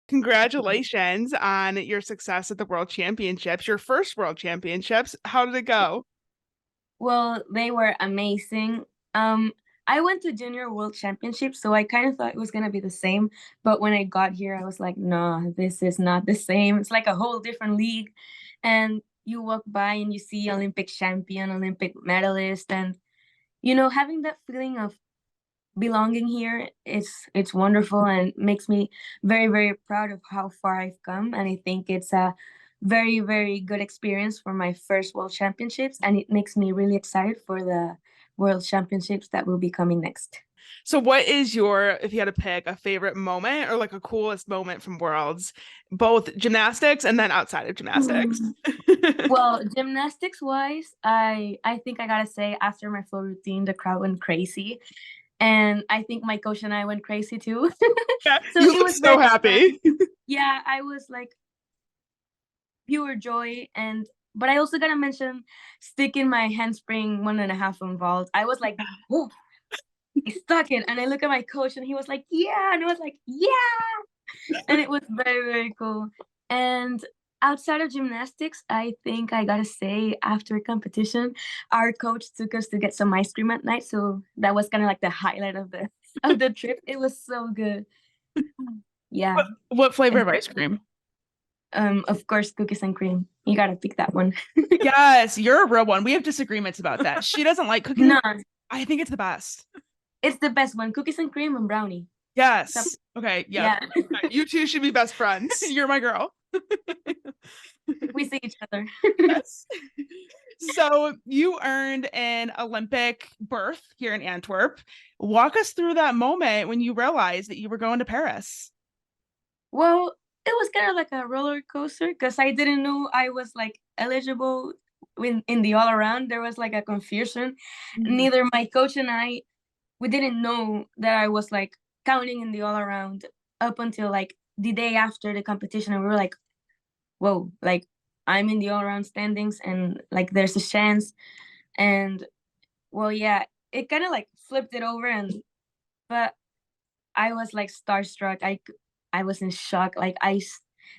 Congratulations on your success at the World Championships, your first World Championships. How did it go? Well, they were amazing. Um, I went to Junior World Championships, so I kind of thought it was gonna be the same. But when I got here, I was like, no, this is not the same. It's like a whole different league. And you walk by and you see Olympic champion, Olympic medalist, and having that feeling of belonging here, it's wonderful and makes me very, very proud of how far I've come. And I think it's a very, very good experience for my first World Championships, and it makes me really excited for the World Championships that will be coming next. So, what is your, if you had to pick a favorite moment or like a coolest moment from Worlds, both gymnastics and then outside of gymnastics? Hmm. Well, gymnastics wise, I think I gotta say after my flow routine, the crowd went crazy, and I think my coach and I went crazy too. Yeah, So you it look was very so fun. happy. Yeah, I was like pure joy. And but I also gotta mention sticking my handspring 1.5 on vault. I was like, oh, I stuck it. And I look at my coach and he was like, yeah. And I was like, yeah. And it was very, very cool. And outside of gymnastics, I think I gotta say after competition, our coach took us to get some ice cream at night. So that was kind of like the highlight of the trip. It was so good. Yeah. What flavor And of ice cream? of course, cookies and cream. You gotta pick that one. Yes, you're a real one. We have disagreements about that. She doesn't like cookies. No, I think it's the best. it's the best one. Cookies and cream and brownie. So, Yes. Okay. Yeah. yeah, You two should be best friends. You're my girl. we see each other. Yes. So you earned an Olympic berth here in Antwerp. Walk us through that moment when you realized that you were going to Paris. Well, it was kind of like a roller coaster because I didn't know I was like eligible in the all around. There was like a confusion. Mhm. Neither my coach and I, we didn't know that I was like counting in the all around up until like the day after the competition. And we were like, whoa, like I'm in the all around standings and like there's a chance. And well, yeah, it kind of like flipped it over. And but I was like starstruck. I was in shock. Like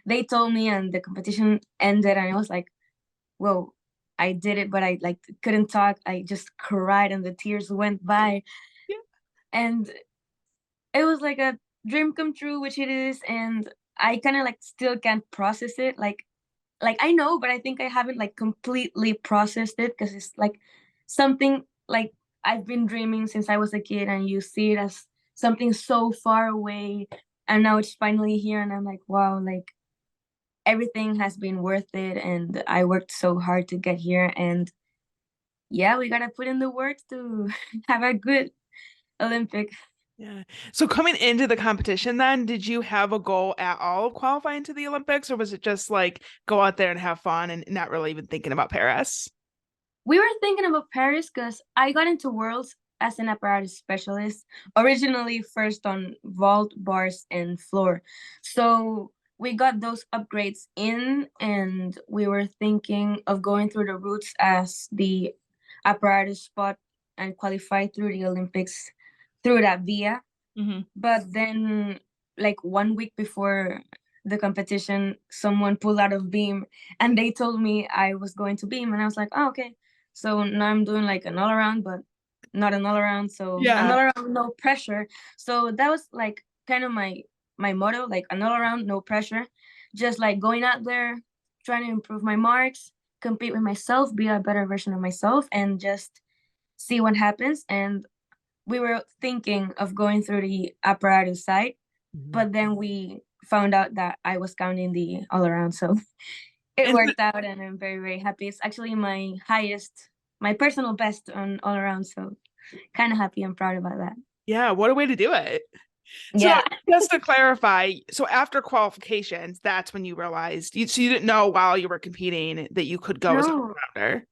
they told me and the competition ended and I was like, whoa, I did it, but I like couldn't talk. I just cried and the tears went by. Yeah. And it was like a dream come true, which it is. And I kind of like still can't process it. Like I know, but I think I haven't like completely processed it because it's like something like I've been dreaming since I was a kid, and you see it as something so far away, and now it's finally here, and I'm like, wow, like everything has been worth it, and I worked so hard to get here, and yeah, we gotta put in the work to have a good Olympic. Yeah. So coming into the competition then, did you have a goal at all of qualifying to the Olympics, or was it just like go out there and have fun and not really even thinking about Paris? We were thinking about Paris because I got into Worlds as an apparatus specialist, originally first on vault, bars, and floor. So we got those upgrades in, and we were thinking of going through the routes as the apparatus spot and qualify through the Olympics through that via. Hmm. But then, like 1 week before the competition, someone pulled out of beam and they told me I was going to beam. And I was like, oh, okay. So now I'm doing like an all around, but not an all around. So an Yeah. all around, no pressure. So that was like kind of my motto, like an all around, no pressure. Just like going out there, trying to improve my marks, compete with myself, be a better version of myself, and just see what happens. And we were thinking of going through the apparatus side, Mhm. but then we found out that I was counting the all around. So it And worked out and I'm very, very happy. It's actually my highest, my personal best on all around. So kind of happy and proud about that. yeah, what a way to do it. So Yeah. just to clarify, so after qualifications, that's when you realized so you didn't know while you were competing that you could go as an No, all-rounder.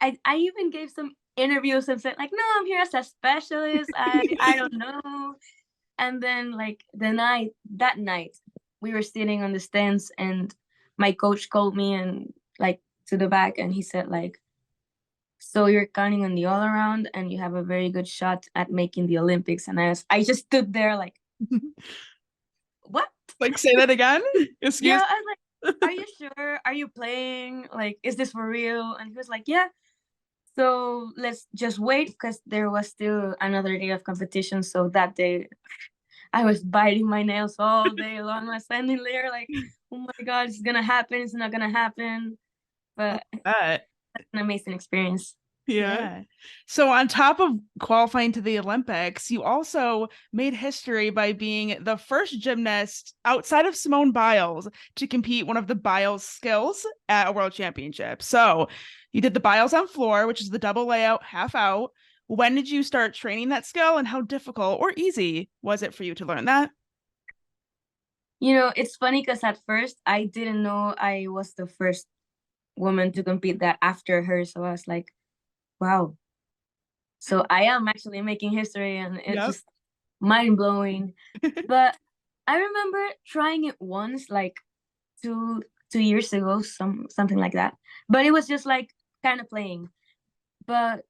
I even gave some interviews and said like, no, I'm here as a specialist. I don't know. And then like that night, we were sitting on the stands and my coach called me and like to the back and he said like, so you're counting on the all around and you have a very good shot at making the Olympics. And I just stood there like, what? Like, say that again. Yeah, Excuse. I was like, are you sure? Are you playing? Like, is this for real? And he was like, yeah. So let's just wait because there was still another day of competition. So that day I was biting my nails all day long. I was standing there like, oh my God, it's gonna happen. It's not gonna happen. But Uh, that's an amazing experience. yeah. So on top of qualifying to the Olympics, you also made history by being the first gymnast outside of Simone Biles to compete one of the Biles skills at a world championship. So you did the Biles on floor, which is the double layout, half out. When did you start training that skill, and how difficult or easy was it for you to learn that? You know, it's funny because at first I didn't know I was the first woman to compete that after her. So I was like, wow. So I am actually making history and it's Yep. just mind blowing. But I remember trying it once, like two years ago, something like that. But it was just like kind of playing. But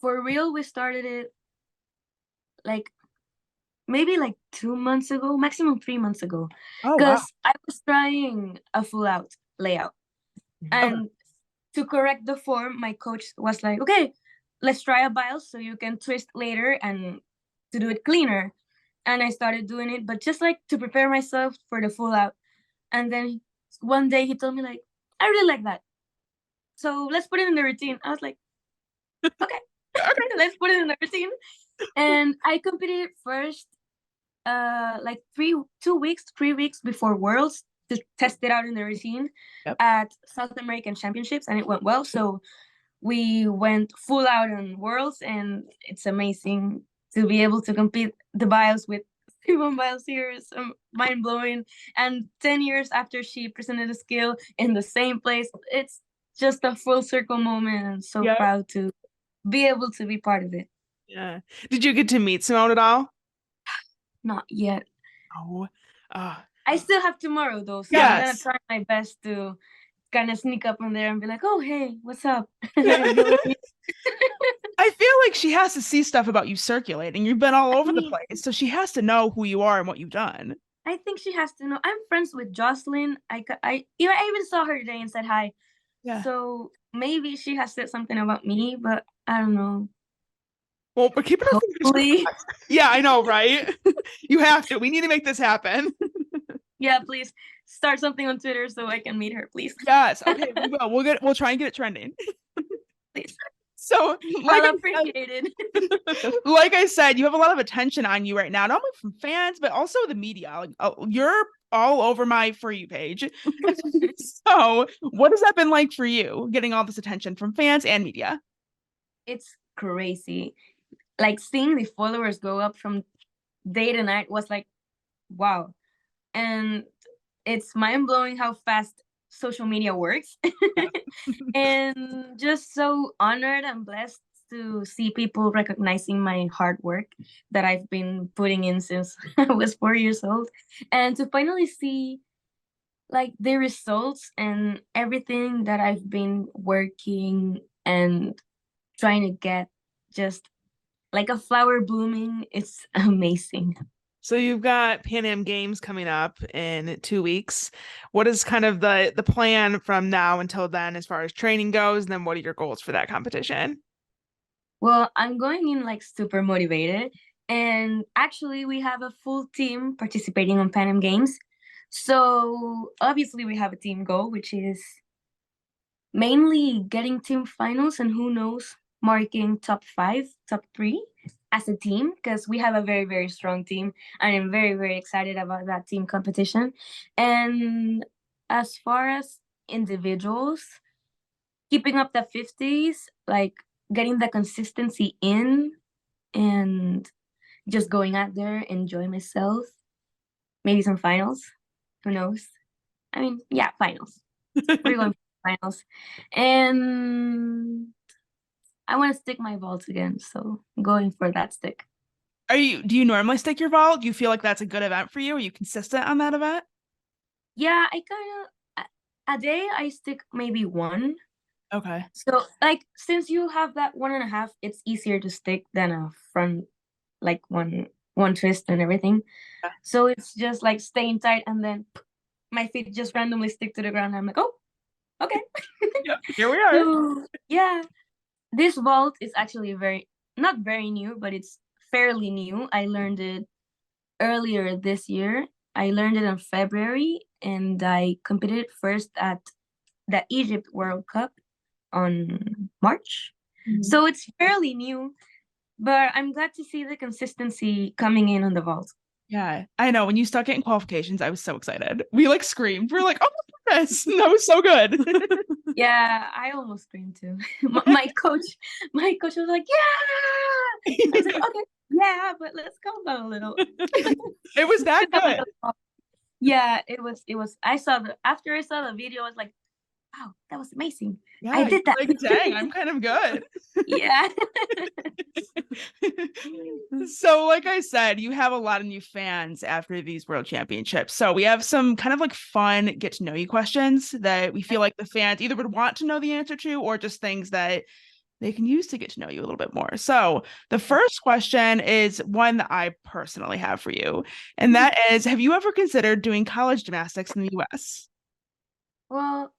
for real, we started it like maybe like 2 months ago, maximum 3 months ago. Oh wow. Because I was trying a full out layout. Okay. And to correct the form, my coach was like, okay, let's try a bias so you can twist later and to do it cleaner. And I started doing it, but just like to prepare myself for the full out. And then one day he told me like, I really like that. So let's put it in the routine. I was like, okay, Okay. let's put it in the routine. And I competed first like 2 weeks, 3 weeks before Worlds to test it out in the routine Yep. at South American Championships, and it went well. So we went full out on Worlds, and it's amazing to be able to compete the bios with Simone Biles here is mind blowing. And 10 years after she presented a skill in the same place, it's just a full circle moment. I'm so Yeah. proud to be able to be part of it. Yeah. Did you get to meet Simone at all? Not yet. Oh. Uh, I still have tomorrow though, so I'm gonna yes. try my best to kind of sneak up on there and be like, "Oh, hey, what's up, I Hillary?" feel like she has to see stuff about you circulating. You've been all I over the mean, place, so she has to know who you are and what you've done. I think she has to know. I'm friends with Jocelyn. I even saw her today and said hi. Yeah. So maybe she has said something about me, but I don't know. Well, we're keeping our fingers Hopefully, crossed. Yeah, I know, right? You have to. We need to make this happen. yeah. Please start something on Twitter so I can meet her, please. Yes. Okay, we will. We'll try and get it trending. Please, So, I'll appreciate it. like I said, you have a lot of attention on you right now, not only from fans, but also the media. Like, you're all over my For You page. So, what has that been like for you, getting all this attention from fans and media? It's crazy. Like seeing the followers go up from day to night was like, wow. And it's mind blowing how fast social media works. And just so honored and blessed to see people recognizing my hard work that I've been putting in since I was 4 years old. And to finally see like the results and everything that I've been working and trying to get just like a flower blooming, it's amazing. So you've got Pan Am Games coming up in 2 weeks. What is kind of the plan from now until then as far as training goes? And then what are your goals for that competition? Well, I'm going in like super motivated. And actually, we have a full team participating on Pan Am Games. So obviously, we have a team goal, which is mainly getting team finals and who knows, marking top five, top three as a team, because we have a very, very strong team. And I'm very, very excited about that team competition. And as far as individuals, keeping up the 50s, like getting the consistency in and just going out there, enjoy myself, maybe some finals. Who knows? I mean, yeah, finals. We're going for finals. And I want to stick my vault again, so I'm going for that stick. Do you normally stick your vault? Do you feel like that's a good event for you? Are you consistent on that event? Yeah, I kind of a day I stick maybe one. Okay. So like since you have that 1.5, it's easier to stick than a front like one. one twist and everything. So it's just like staying tight, and then my feet just randomly stick to the ground. I'm like, oh, okay. Yep, here we are. So yeah, this vault is actually very not very new, but it's fairly new. I learned it earlier this year. I learned it in February, and I competed first at the Egypt World Cup on March. So it's fairly new, but I'm glad to see the consistency coming in on the vault. Yeah, I know. When you start getting qualifications, I was so excited. We like screamed. We are like, "Oh my goodness, that was so good." Yeah, I almost screamed too. My coach was like, "Yeah!" I was like, "Okay, yeah, but let's calm down a little." It was that good. Yeah, it was. I saw the after I saw the video, I was like, "Wow, that was amazing! I Yeah, you're did that." like, dang, I'm kind of good. Yeah. So, like I said, you have a lot of new fans after these world championships. So, we have some kind of like fun get to know you questions that we feel like the fans either would want to know the answer to or just things that they can use to get to know you a little bit more. So, the first question is one that I personally have for you, and that is, have you ever considered doing college gymnastics in the US? Well,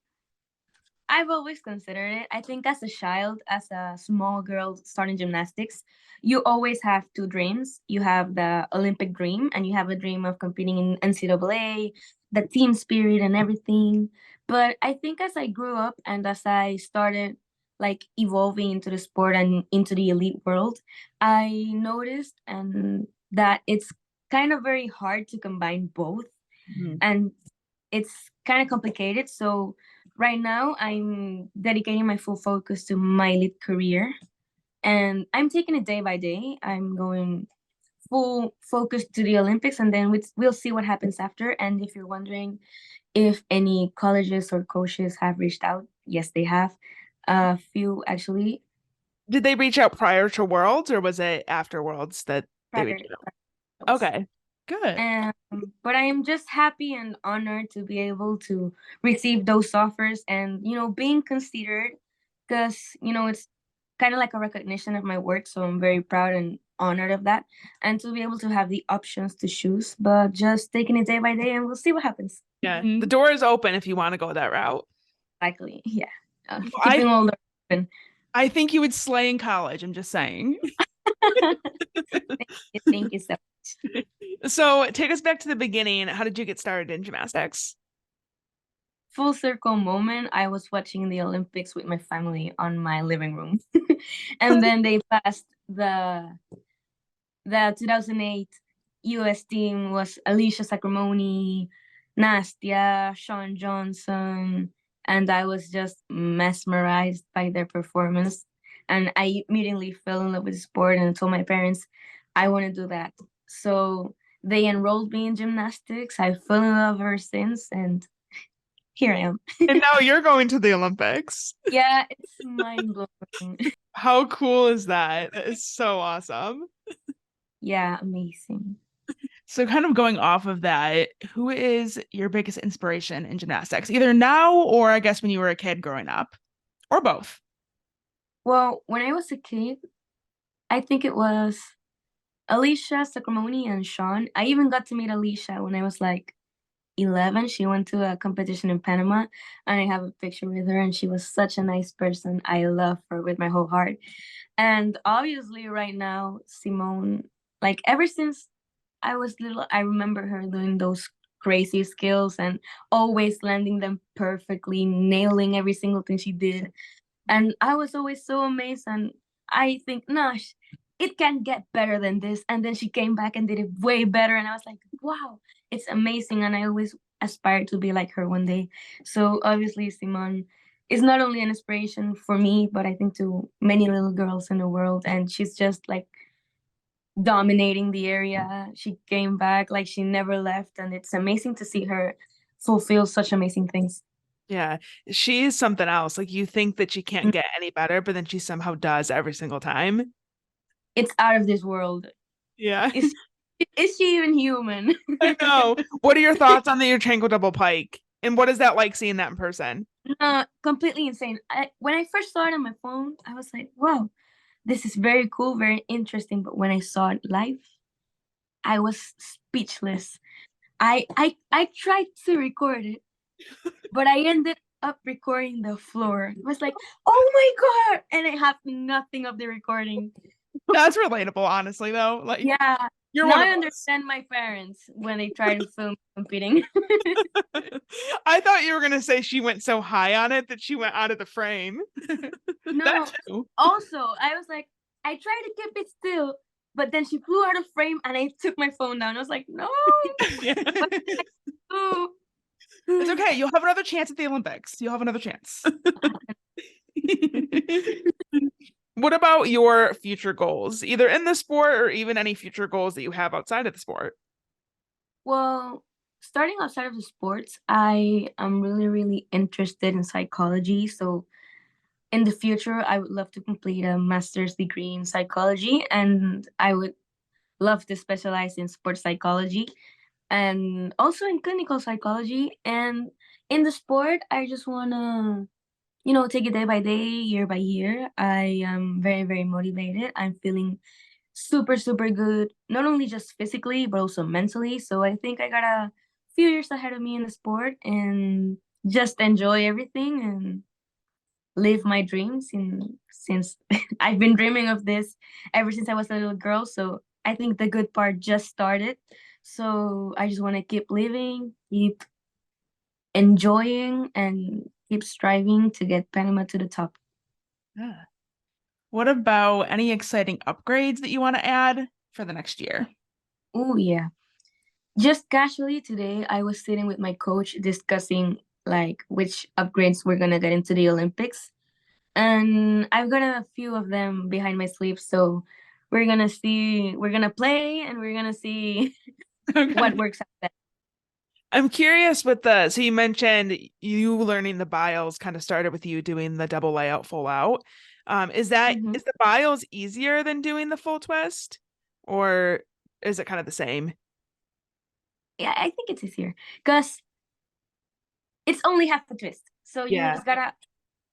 I've always considered it. I think as a child, as a small girl starting gymnastics, you always have two dreams. You have the Olympic dream, and you have a dream of competing in NCAA, the team spirit and everything. But I think as I grew up and as I started like evolving into the sport and into the elite world, I noticed and that it's kind of very hard to combine both, Mhm. and it's kind of complicated. So right now I'm dedicating my full focus to my lead career, and I'm taking it day by day. I'm going full focus to the Olympics, and then we'll see what happens after. And if you're wondering if any colleges or coaches have reached out, yes, they have. A few actually. Did they reach out prior to Worlds or was it after Worlds that they Prior. reached out? Okay, good. But I am just happy and honored to be able to receive those offers and, being considered, because, it's kind of like a recognition of my work. So I'm very proud and honored of that. And to be able to have the options to choose, but just taking it day by day, and we'll see what happens. Yeah, the door is open if you want to go that route. Likely. Yeah. Well, Keeping all the open. I think you would slay in college. I'm just saying. Thank you so much. So take us back to the beginning. How did you get started in gymnastics? Full circle moment, I was watching the Olympics with my family on my living room. And then they passed the 2008 US team was Alicia Sacramone, Nastia, Sean Johnson, and I was just mesmerized by their performance. And I immediately fell in love with the sport and told my parents I want to do that. So they enrolled me in gymnastics. I fell in love ever since, and here I am. And now you're going to the Olympics. Yeah, it's mind blowing. How cool is that? That is so awesome. Yeah, amazing. So, kind of going off of that, who is your biggest inspiration in gymnastics, either now or I guess when you were a kid growing up, or both? Well, when I was a kid, I think it was Alicia, Sacramone, and Sean. I even got to meet Alicia when I was like 11. She went to a competition in Panama, and I have a picture with her, and she was such a nice person. I love her with my whole heart. And obviously, right now, Simone, like ever since I was little, I remember her doing those crazy skills and always landing them perfectly, nailing every single thing she did. And I was always so amazed. And I think, nah, it can get better than this. And then she came back and did it way better. And I was like, wow, it's amazing. And I always aspired to be like her one day. So obviously, Simone is not only an inspiration for me, but I think to many little girls in the world. And she's just like dominating the area. She came back like she never left. And it's amazing to see her fulfill such amazing things. Yeah, she is something else. Like you think that she can't get any better, but then she somehow does every single time. It's out of this world. Yeah, Is she even human? I know. What are your thoughts on the Yurchenko double pike? And what is that like seeing that in person? Completely insane. When I first saw it on my phone, I was like, wow, this is very cool, very interesting. But when I saw it live, I was speechless. I tried to record it, but I ended up recording the floor. It was like, oh my God. And I have nothing of the recording. That's relatable, honestly, though. Like, Yeah. you're Now one I of us. understand my parents when they try to film competing. I thought you were gonna say she went so high on it that she went out of the frame. That No, too. also, I was like, I tried to keep it still, but then she flew out of frame and I took my phone down. I was like, no, what did I It's do? okay. You'll have another chance at the Olympics. You'll have another chance. What about your future goals, either in the sport or even any future goals that you have outside of the sport? Well, starting outside of the sports, I am really, really interested in psychology. So in the future, I would love to complete a master's degree in psychology, and I would love to specialize in sports psychology and also in clinical psychology. And in the sport, I just want to, take it day by day, year by year. I am very, very motivated. I'm feeling super, super good, not only just physically, but also mentally. So I think I got a few years ahead of me in the sport and just enjoy everything and live my dreams since I've been dreaming of this ever since I was a little girl. So I think the good part just started. So I just want to keep living, keep enjoying, and keep striving to get Panama to the top. Yeah. What about any exciting upgrades that you want to add for the next year? Oh yeah. Just casually today, I was sitting with my coach discussing like which upgrades we're gonna get into the Olympics. And I've got a few of them behind my sleeve. So we're gonna play and we're gonna see what Okay. works out best. I'm curious with so you mentioned you learning the biles kind of started with you doing the double layout full out. Mhm. Is the biles easier than doing the full twist, or is it kind of the same? Yeah, I think it's easier because it's only half a twist. So you Yeah. just gotta,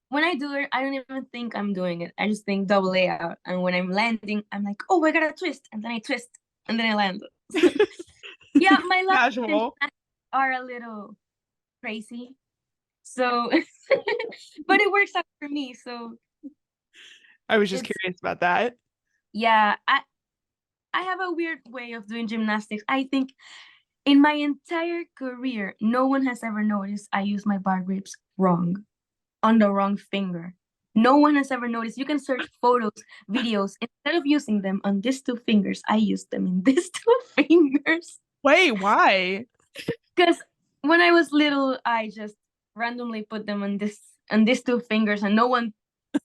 when I do it, I don't even think I'm doing it. I just think double layout. And when I'm landing, I'm like, oh, I gotta twist. And then I twist and then I land. Yeah, my last Casual. are a little crazy. So, but it works out for me. So I was just it's, curious about that. yeah, I have a weird way of doing gymnastics. I think in my entire career, no one has ever noticed I use my bar grips wrong, on the wrong finger. No one has ever noticed. You can search photos, videos. Instead of using them on these two fingers, I use them in these two fingers. Wait, why? Because when I was little, I just randomly put them on these two fingers, and no one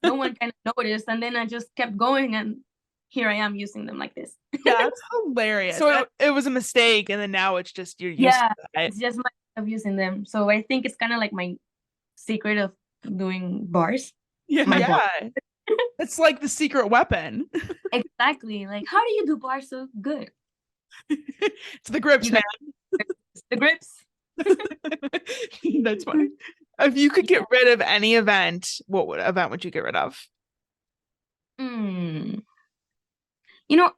kind of noticed. And then I just kept going, and here I am using them like this. That's hilarious. So it was a mistake, and then now it's just you're used Yeah, to that. it's just my way of using them. So I think it's kind of like my secret of doing bars. Yeah, My bar. yeah. It's like the secret weapon. Exactly. Like, how do you do bars so good? It's the grips, You man. got the grips. That's funny. If you could get Yeah. rid of any event, what event would you get rid of? Mm.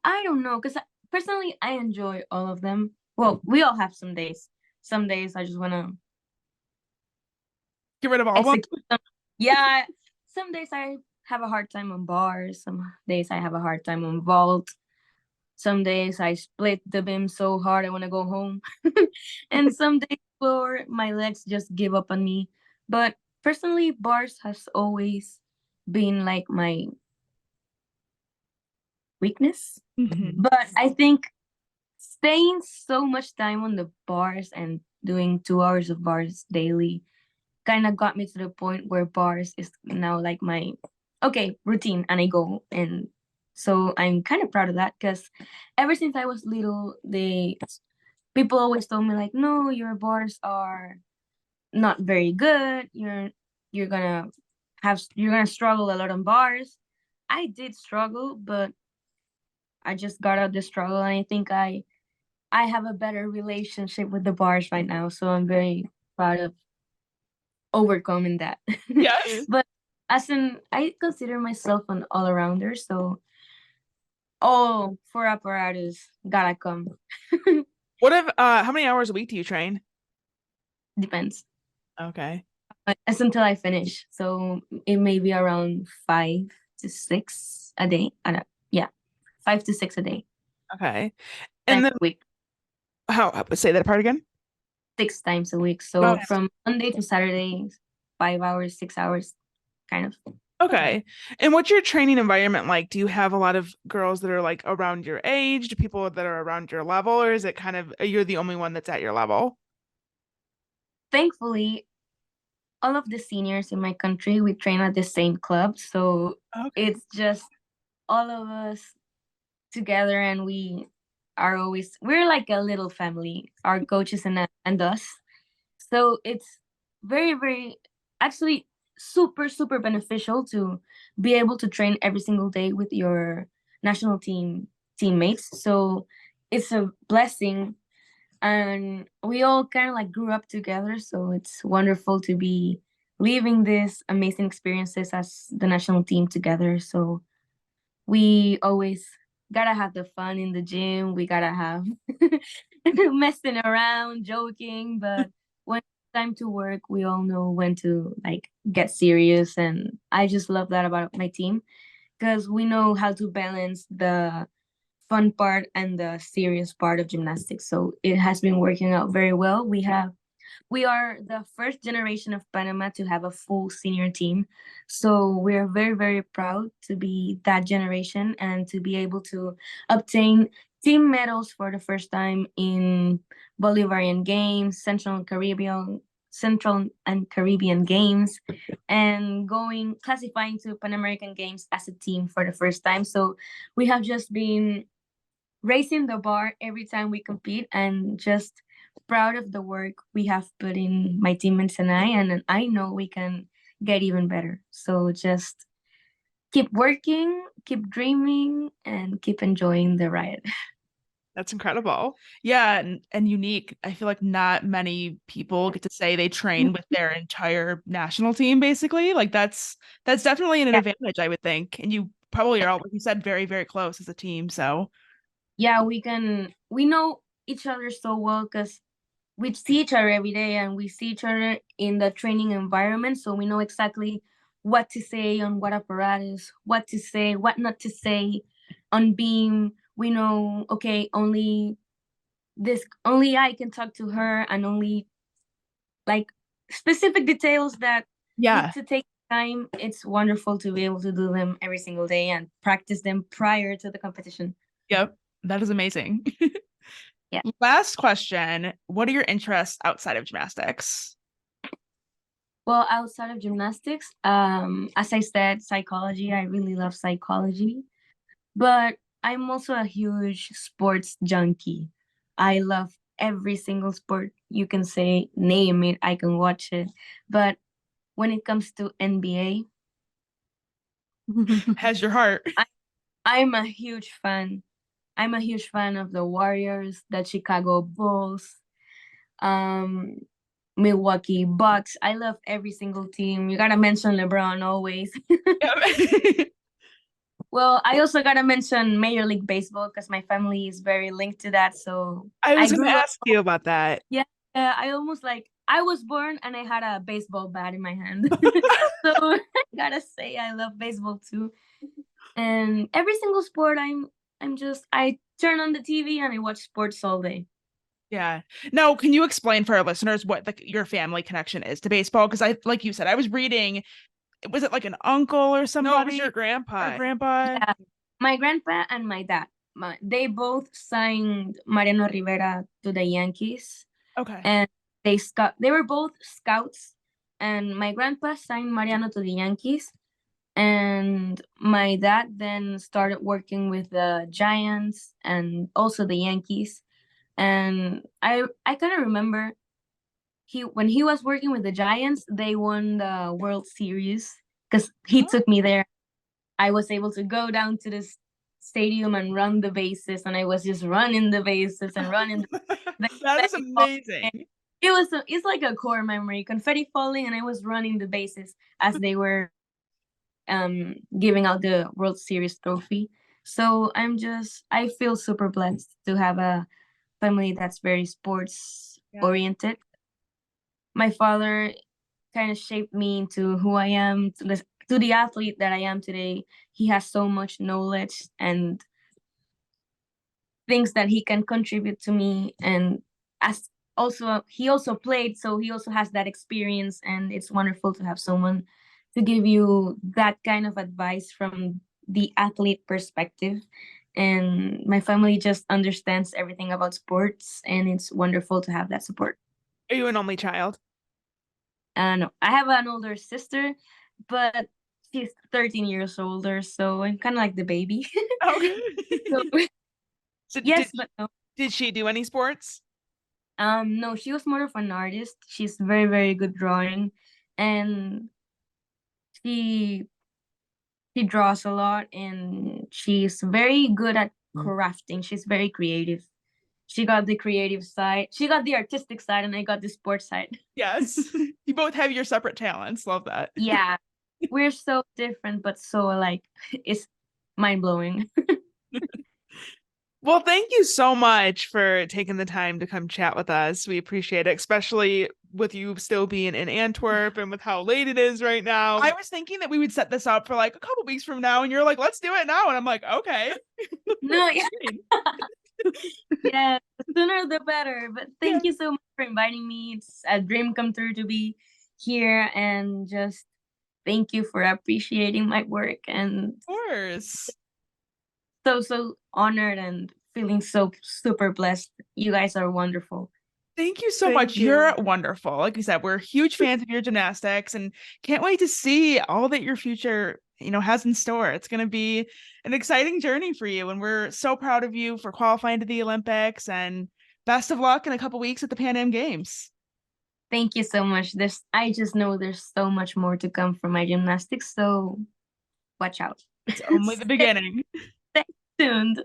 I don't know because personally, I enjoy all of them. Well, we all have some days. Some days I just want to Get rid of all of them? execute them. Yeah. Some days I have a hard time on bars. Some days I have a hard time on vault. Some days I split the beam so hard I want to go home. And some days floor, my legs just give up on me. But personally, bars has always been like my weakness. Mhm. But I think staying so much time on the bars and doing 2 hours of bars daily kind of got me to the point where bars is now like my routine, and I go. And so I'm kind of proud of that because ever since I was little, they people always told me like, no, your bars are not very good. You're gonna you're gonna struggle a lot on bars. I did struggle, but I just got out the struggle, and I think I have a better relationship with the bars right now. So I'm very proud of overcoming that. Yes. But I consider myself an all-arounder. So Oh, for apparatus, gotta come. What if how many hours a week do you train? Depends. Okay. But it's until I finish. So it may be around 5 to 6 a day. Yeah, 5 to 6 a day. Okay. And Times then a week, how say that part again? 6 times a week. Oh, So from Monday to Saturday, 5 hours, 6 hours, kind of. okay. And what's your training environment like? Do you have a lot of girls that are like around your age? Do people that are around your level, or is it kind of you're the only one that's at your level? Thankfully, all of the seniors in my country, we train at the same club. So Okay. it's just all of us together, and we're like a little family, our coaches and us. So it's very, very, actually super, super beneficial to be able to train every single day with your national teammates. So it's a blessing, and we all kind of like grew up together. So it's wonderful to be living these amazing experiences as the national team together. So we always gotta have the fun in the gym. We gotta have messing around, joking, but when it's time to work, we all know when to like get serious. And I just love that about my team because we know how to balance the fun part and the serious part of gymnastics. So it has been working out very well. We are the first generation of Panama to have a full senior team. So we're very, very proud to be that generation and to be able to obtain team medals for the first time in Bolivarian Games, Central and Caribbean Games, and going classifying to Pan American Games as a team for the first time. So we have just been raising the bar every time we compete, and just proud of the work we have put in, my teammates and I know we can get even better. So just keep working, keep dreaming, and keep enjoying the ride. That's incredible. Yeah, and unique. I feel like not many people get to say they train with their entire national team, basically. Like that's definitely an Yeah, advantage, I would think. And you probably are all, like you said, very, very close as a team. So yeah, we know each other so well because we see each other every day, and we see each other in the training environment. So we know exactly what to say on what apparatus, what to say, what not to say on beam. We know, okay, only I can talk to her, and only like specific details that need yeah, to take time. It's wonderful to be able to do them every single day and practice them prior to the competition. yep. That is amazing. Yeah. Last question. What are your interests outside of gymnastics? Well, outside of gymnastics, as I said, psychology. I really love psychology, but I'm also a huge sports junkie. I love every single sport you can say, name it, I can watch it. But when it comes to NBA, Has your heart. I, I'm a huge fan. I'm a huge fan of the Warriors, the Chicago Bulls, um, Milwaukee Bucks. I love every single team. You gotta mention LeBron always. Yep. Well, I also gotta mention Major League Baseball because my family is very linked to that. So I I was going to grew up. ask you about that. Yeah, I almost like I was born and I had a baseball bat in my hand. So I gotta say I love baseball too. And every single sport, I turn on the TV and I watch sports all day. Yeah. Now, can you explain for our listeners what your family connection is to baseball? Because I, like you said, I was reading, was it like an uncle or somebody? No, it was your Or grandpa. Grandpa? yeah, my grandpa and my dad. They both signed Mariano Rivera to the Yankees, Okay. and they were both scouts, and my grandpa signed Mariano to the Yankees, and my dad then started working with the Giants and also the Yankees. And I kind of remember he when he was working with the Giants, they won the World Series because he Oh, took me there. I was able to go down to this stadium and run the bases, and I was just running the bases and running the that is confetti falling. amazing. It's like a core memory, confetti falling, and I was running the bases as they were giving out the World Series trophy. So I feel super blessed to have a family that's very sports Yeah. oriented. My father kind of shaped me into who I am, to the athlete that I am today. He has so much knowledge and things that he can contribute to me, and as also he also played, so he also has that experience, and it's wonderful to have someone to give you that kind of advice from the athlete perspective. And my family just understands everything about sports, and it's wonderful to have that support. Are you an only child? No, I have an older sister, but she's 13 years older, so I'm kind of like the baby. Okay. So So yes, but no. did she do any sports? No, she was more of an artist. She's very, very good drawing, and she she draws a lot, and she's very good at crafting. She's very creative. She got the creative side. She got the artistic side, and I got the sports side. Yes. You both have your separate talents. Love that. Yeah, we're so different, but so alike. It's mind blowing. Well, thank you so much for taking the time to come chat with us. We appreciate it, especially with you still being in Antwerp and with how late it is right now. I was thinking that we would set this up for like a couple weeks from now, and you're like, let's do it now. And I'm like, okay. No, yeah, yeah, the sooner the better. But Yeah, thank you so much for inviting me. It's a dream come true to be here, and just thank you for appreciating my work, and of course. so honored and feeling so super blessed. You guys are wonderful. Thank you so much. Thank You're you. wonderful. Like you said, we're huge fans of your gymnastics and can't wait to see all that your future, has in store. It's going to be an exciting journey for you. And we're so proud of you for qualifying to the Olympics and best of luck in a couple weeks at the Pan Am Games. Thank you so much. I just know there's so much more to come from my gymnastics, so watch out. It's only the beginning. Stay tuned.